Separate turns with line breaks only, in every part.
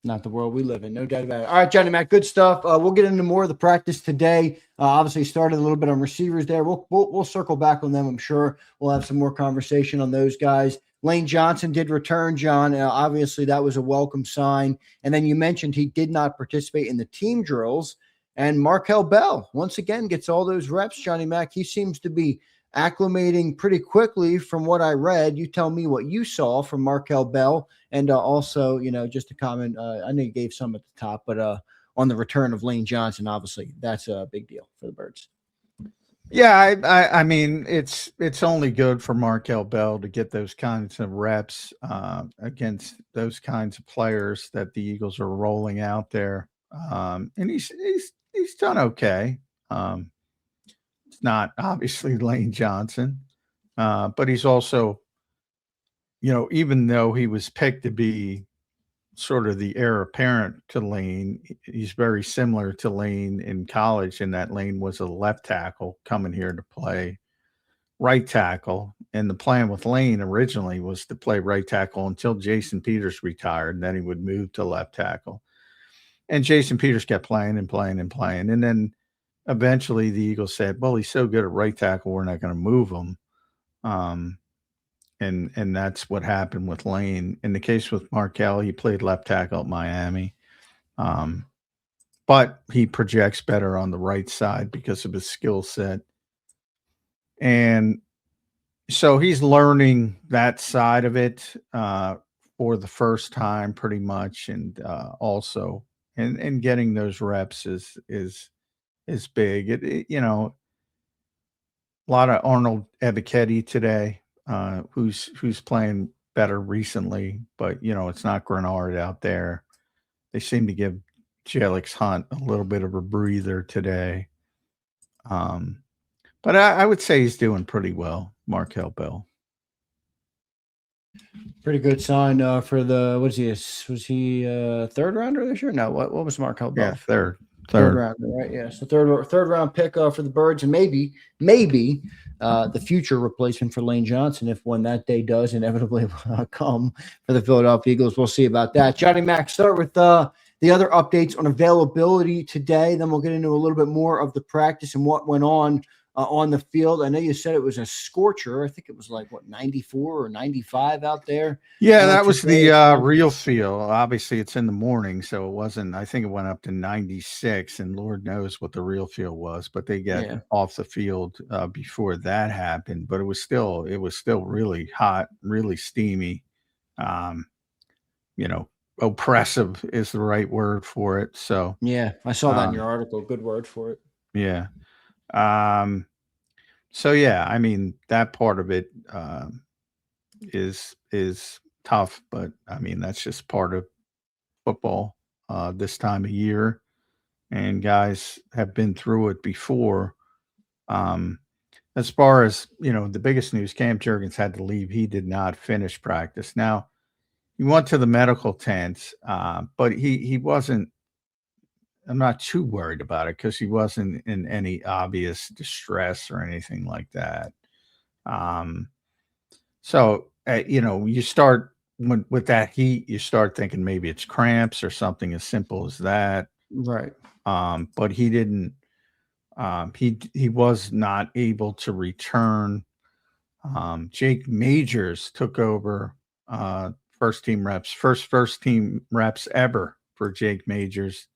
Not the world we live in, no doubt about it. All right, Johnny Mac, good stuff. We'll get into more of the practice today. Obviously, started a little bit on receivers there. We'll circle back on them. I'm sure we'll have some more conversation on those guys. Lane Johnson did return, John. Obviously, that was a welcome sign. And then you mentioned he did not participate in the team drills. And Markel Bell, once again, gets all those reps, Johnny Mac. He seems to be acclimating pretty quickly from what I read. You tell me what you saw from Markel Bell. And also, just a comment, I know you gave some at the top, but on the return of Lane Johnson, obviously, that's a big deal for the Birds.
Yeah, I mean, it's only good for Markel Bell to get those kinds of reps against those kinds of players that the Eagles are rolling out there. And he's done okay. It's not obviously Lane Johnson, but he's also, even though he was picked to be sort of the heir apparent to Lane, he's very similar to Lane in college in that Lane was a left tackle coming here to play right tackle. And the plan with Lane originally was to play right tackle until Jason Peters retired, and then he would move to left tackle. And Jason Peters kept playing and playing and playing. And then eventually the Eagles said, well, he's so good at right tackle, we're not going to move him. And that's what happened with Lane. In the case with Markel, he played left tackle at Miami. But he projects better on the right side because of his skill set. And so he's learning that side of it for the first time pretty much. And also, and getting those reps is big. A lot of Arnold Ebiketie today. Who's playing better recently, but it's not Grenard out there. They seem to give Jelix Hunt a little bit of a breather today. But I would say he's doing pretty well, Markel Bell.
Pretty good sign for the was he third rounder this year? No, what was Markel Bell?
Yeah, third
rounder, right? Yeah, so third round pick for the Birds, and maybe the future replacement for Lane Johnson if when that day does inevitably come for the Philadelphia Eagles. We'll see about that. Johnny Mac, start with the other updates on availability today. Then we'll get into a little bit more of the practice and what went on the field. I know you said it was a scorcher. I think it was 94 or 95 out there.
Yeah, that was the real feel. Obviously, it's in the morning, so it wasn't. I think it went up to 96, and Lord knows what the real feel was. But they got off the field before that happened. But it was still really hot, really steamy. Oppressive is the right word for it. So
yeah, I saw that in your article. Good word for it.
Yeah. So yeah, I mean that part of it is tough, but I mean that's just part of football this time of year, and guys have been through it before. As far as the biggest news, Cam Jurgens had to leave. He did not finish practice. Now he went to the medical tent, but he wasn't. I'm not too worried about it because he wasn't in any obvious distress or anything like that. So you start with that heat, you start thinking maybe it's cramps or something as simple as that.
Right.
But he didn't. He was not able to return. Jake Majors took over first team reps ever for Jake Majors.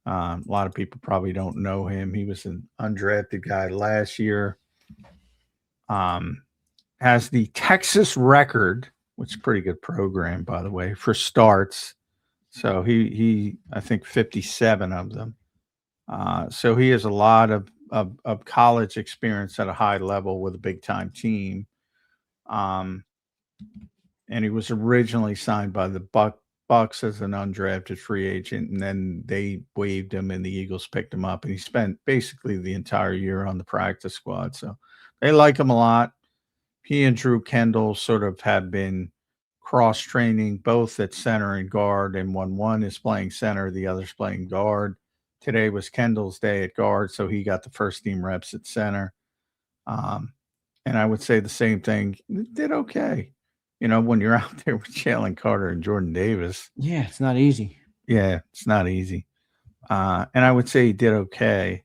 A lot of people probably don't know him. He was an undrafted guy last year. Has the Texas record, which is a pretty good program, by the way, for starts. So he I think 57 of them. So he has a lot of college experience at a high level with a big time team. And he was originally signed by the Bucks as an undrafted free agent, and then they waived him and the Eagles picked him up, and he spent basically the entire year on the practice squad. So they like him a lot. He and Drew Kendall sort of have been cross training both at center and guard, and when one is playing center, the other's playing guard. Today was Kendall's day at guard, so he got the first team reps at center. And I would say the same thing. Did okay. When you're out there with Jalen Carter and Jordan Davis.
Yeah, it's not easy.
Yeah, it's not easy. And I would say he did okay.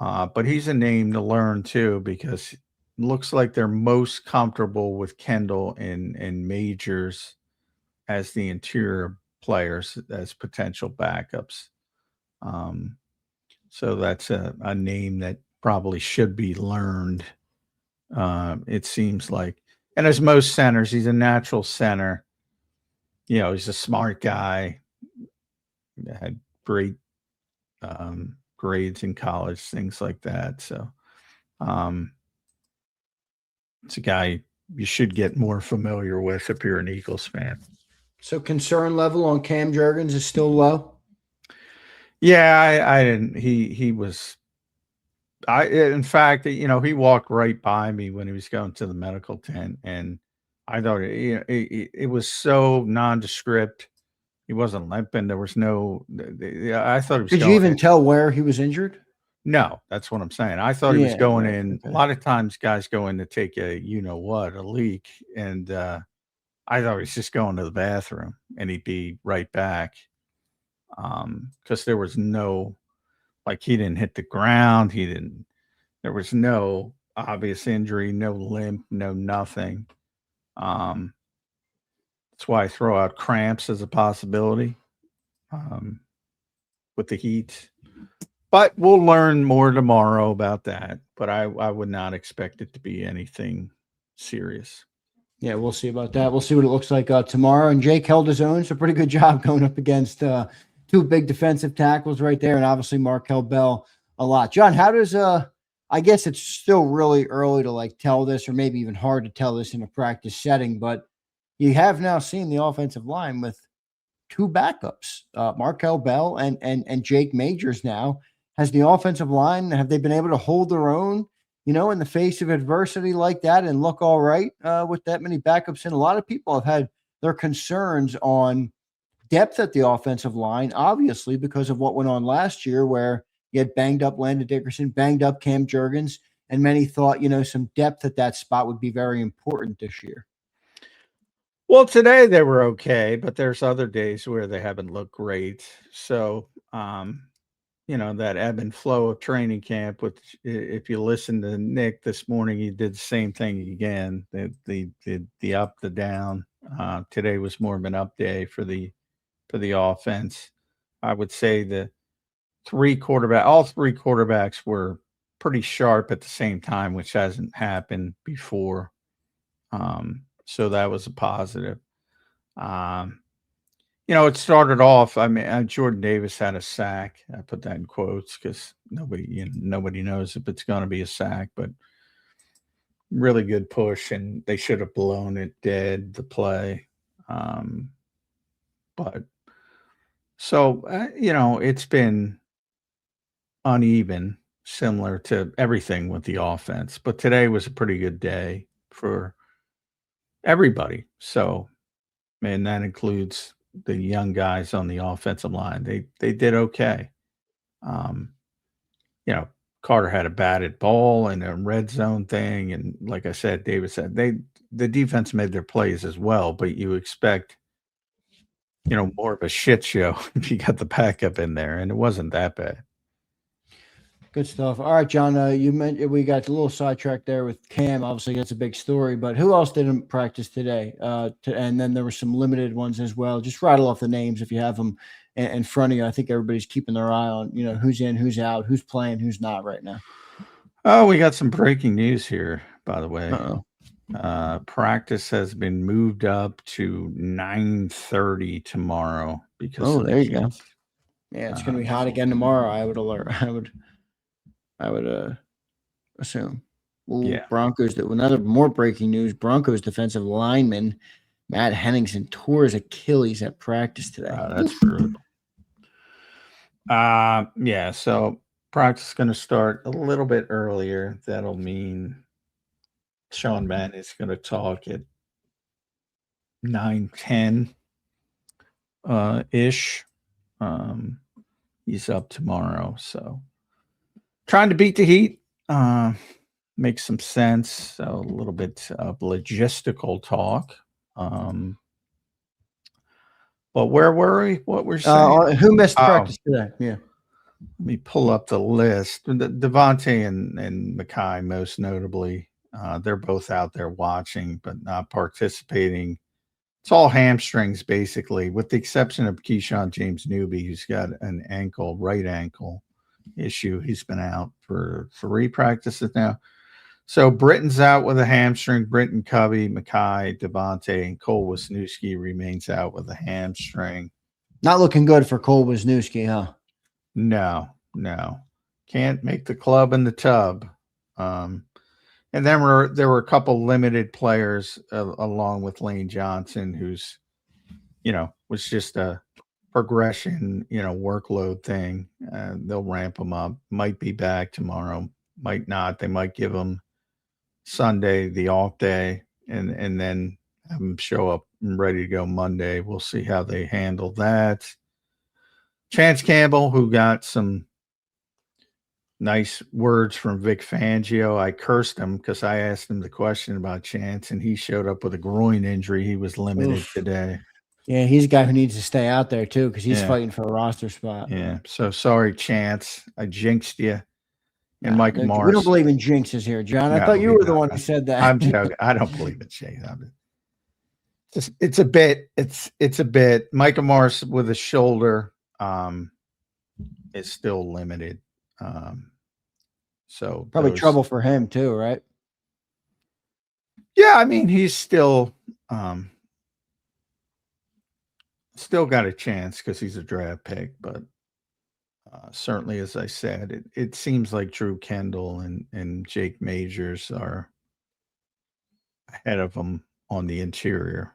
But he's a name to learn too, because it looks like they're most comfortable with Kendall and Majors as the interior players as potential backups. Um, so that's a name that probably should be learned. It seems like, and as most centers, he's a natural center. He's a smart guy. Had great grades in college, things like that. So um, it's a guy you should get more familiar with if you're an Eagles fan.
So concern level on Cam Jurgens is still low.
Yeah, I didn't. He was. In fact, he walked right by me when he was going to the medical tent, and I thought it was so nondescript. He wasn't limping. There was no. I thought he was
Did you
going
even
in.
tell where he was injured?
No, that's what I'm saying. I thought he was
Yeah,
going
right.
in. A
Okay.
lot of times, guys go in to take a a leak, and I thought he was just going to the bathroom, and he'd be right back. Because there was no, like, he didn't hit the ground. He didn't. There was no obvious injury, no limp, no nothing. Um, that's why I throw out cramps as a possibility with the heat. But we'll learn more tomorrow about that. But I would not expect it to be anything serious.
Yeah, we'll see about that. We'll see what it looks like tomorrow. And Jake held his own, so pretty good job going up against two big defensive tackles right there, and obviously Markel Bell a lot. John, how does I guess it's still really early to like tell this, or maybe even hard to tell this in a practice setting, but you have now seen the offensive line with two backups, Markel Bell and Jake Majors now. Has the offensive line, have they been able to hold their own, in the face of adversity like that and look all right with that many backups in? A lot of people have had their concerns on depth at the offensive line, obviously, because of what went on last year where you had banged up Landon Dickerson, banged up Cam Jurgens, and many thought, some depth at that spot would be very important this year.
Well, today they were okay, but there's other days where they haven't looked great. So, that ebb and flow of training camp, which if you listen to Nick this morning, he did the same thing again. The up, the down. Today was more of an up day for the offense. I would say all three quarterbacks were pretty sharp at the same time, which hasn't happened before. So that was a positive. It started off. I mean, Jordan Davis had a sack. I put that in quotes because nobody knows if it's going to be a sack, but really good push, and they should have blown it dead, the play. But so it's been uneven, similar to everything with the offense. But today was a pretty good day for everybody. So, and that includes the young guys on the offensive line. They did okay. Um, Carter had a batted ball and a red zone thing, and like I said, David said the defense made their plays as well, but you expect more of a shit show if you got the backup in there, and it wasn't that bad.
Good stuff. All right, John. You mentioned we got a little sidetracked there with Cam. Obviously, that's a big story. But who else didn't practice today? And then there were some limited ones as well. Just rattle off the names if you have them in front of you. I think everybody's keeping their eye on who's in, who's out, who's playing, who's not right now.
Oh, we got some breaking news here, by the way.
Uh-oh.
Practice has been moved up to 9:30 tomorrow because of
there
the
you go.
heat.
Yeah, it's going to be hot again tomorrow. I would alert. I would assume. Ooh,
Yeah.
Broncos. Another more breaking news. Broncos defensive lineman Matt Henningsen tore his Achilles at practice today.
That's brutal. Yeah. So practice is going to start a little bit earlier. That'll mean Sean Mann is going to talk at 9:10 ish. He's up tomorrow, so trying to beat the heat. Makes some sense. So a little bit of logistical talk. But where were we? What we're saying?
Who missed
Oh,
practice today? Yeah.
let me pull up the list. Devontae and Mekhi, most notably, they're both out there watching but not participating. It's all hamstrings, basically, with the exception of Keyshawn James Newby, who's got an right ankle issue. He's been out for 3 practices now. So Britton's out with a hamstring. Britton, Covey, Mekhi, Devontae, and Cole Wisniewski remains out with a hamstring.
Not looking good for Cole Wisniewski, huh?
No. Can't make the club in the tub. And then there were a couple limited players along with Lane Johnson, who's, was just a progression, workload thing. They'll ramp him up. Might be back tomorrow. Might not. They might give him Sunday, the off day, and then have him show up and ready to go Monday. We'll see how they handle that. Chance Campbell, who got some nice words from Vic Fangio. I cursed him because I asked him the question about Chance, and he showed up with a groin injury. He was limited today.
Yeah, he's a guy who needs to stay out there too because he's fighting for a roster spot.
Yeah, so sorry, Chance. I jinxed you. And Mike Morris.
We don't believe in jinxes here, John. I thought you were the one who said that.
I'm joking. I don't believe in jinx. It's a bit. It's a bit. Micah Morris with a shoulder is still limited. So
probably trouble for him too, right?
Yeah, I mean he's still got a chance because he's a draft pick, but certainly, as I said, it seems like Drew Kendall and Jake Majors are ahead of him on the interior.